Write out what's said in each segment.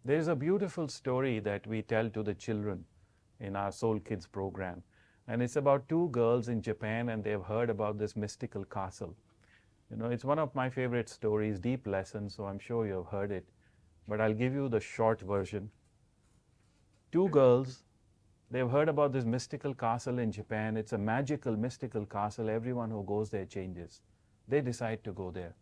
There is a beautiful story that we tell to the children in our Soul Kids program. And it's about two girls in Japan, and they've heard about this mystical castle. It's one of my favorite stories, deep lesson, so I'm sure you've heard it. But I'll give you the short version. Two girls, they've heard about this mystical castle in Japan. It's a magical, mystical castle. Everyone who goes there changes. They decide to go there.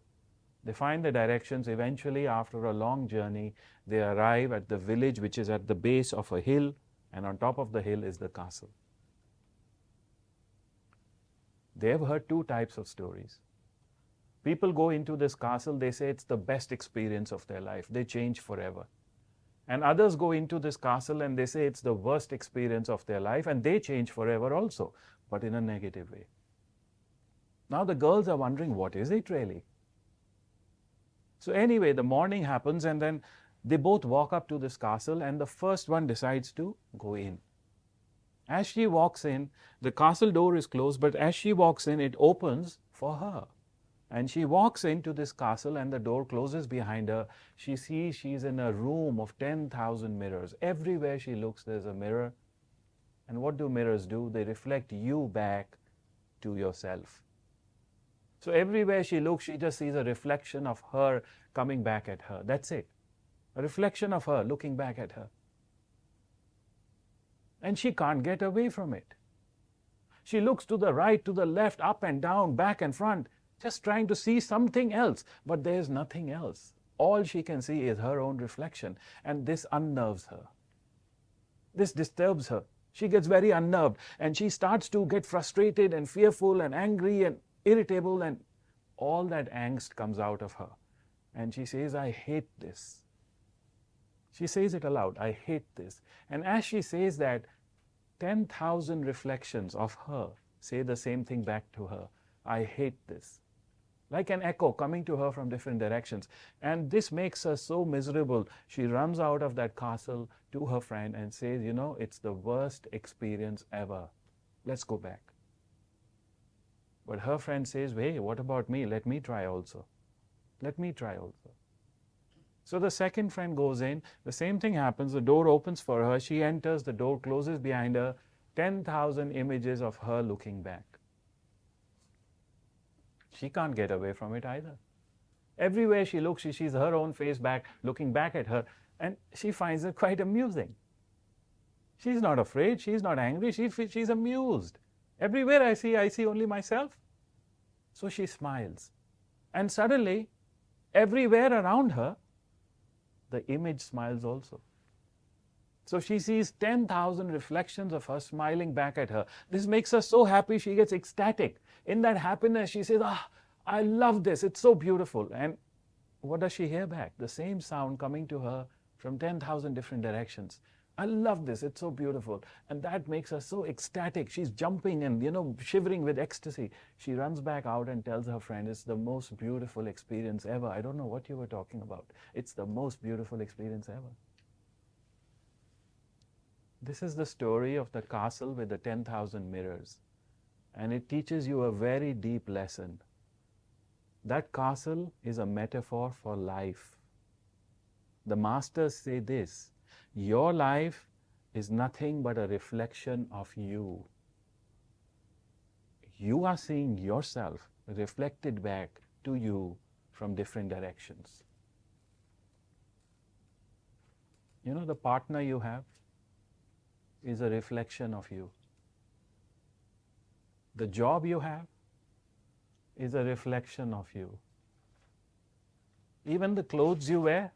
They find the directions. Eventually, after a long journey, they arrive at the village, which is at the base of a hill, and on top of the hill is the castle. They have heard two types of stories. People go into this castle, they say it's the best experience of their life. They change forever. And others go into this castle and they say it's the worst experience of their life, and they change forever also, but in a negative way. Now the girls are wondering, what is it really? So anyway, the morning happens, and then they both walk up to this castle, and the first one decides to go in. As she walks in, the castle door is closed, but as she walks in, it opens for her. And she walks into this castle, and the door closes behind her. She sees she's in a room of 10,000 mirrors. Everywhere she looks, there's a mirror. And what do mirrors do? They reflect you back to yourself. So everywhere she looks, she just sees a reflection of her coming back at her. That's it. A reflection of her looking back at her. And she can't get away from it. She looks to the right, to the left, up and down, back and front, just trying to see something else. But there's nothing else. All she can see is her own reflection. And this unnerves her. This disturbs her. She gets very unnerved. And she starts to get frustrated and fearful and angry and irritable, and all that angst comes out of her. And she says, I hate this. She says it aloud, I hate this. And as she says that, 10,000 reflections of her say the same thing back to her. I hate this. Like an echo coming to her from different directions. And this makes her so miserable. She runs out of that castle to her friend and says, it's the worst experience ever. Let's go back. But her friend says, hey, what about me? Let me try also. Let me try also. So the second friend goes in. The same thing happens. The door opens for her. She enters. The door closes behind her. 10,000 images of her looking back. She can't get away from it either. Everywhere she looks, she sees her own face back, looking back at her. And she finds it quite amusing. She's not afraid. She's not angry. She's amused. Everywhere I see only myself. So she smiles. And suddenly, everywhere around her, the image smiles also. So she sees 10,000 reflections of her smiling back at her. This makes her so happy, she gets ecstatic. In that happiness, she says, I love this. It's so beautiful. And what does she hear back? The same sound coming to her from 10,000 different directions. I love this. It's so beautiful. And that makes her so ecstatic. She's jumping and, shivering with ecstasy. She runs back out and tells her friend, it's the most beautiful experience ever. I don't know what you were talking about. It's the most beautiful experience ever. This is the story of the castle with the 10,000 mirrors. And it teaches you a very deep lesson. That castle is a metaphor for life. The masters say this, your life is nothing but a reflection of you. You are seeing yourself reflected back to you from different directions. The partner you have is a reflection of you. The job you have is a reflection of you. Even the clothes you wear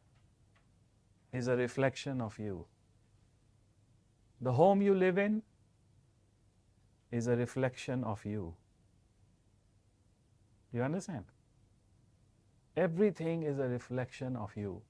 is a reflection of you. The home you live in is a reflection of you. Do you understand? Everything is a reflection of you.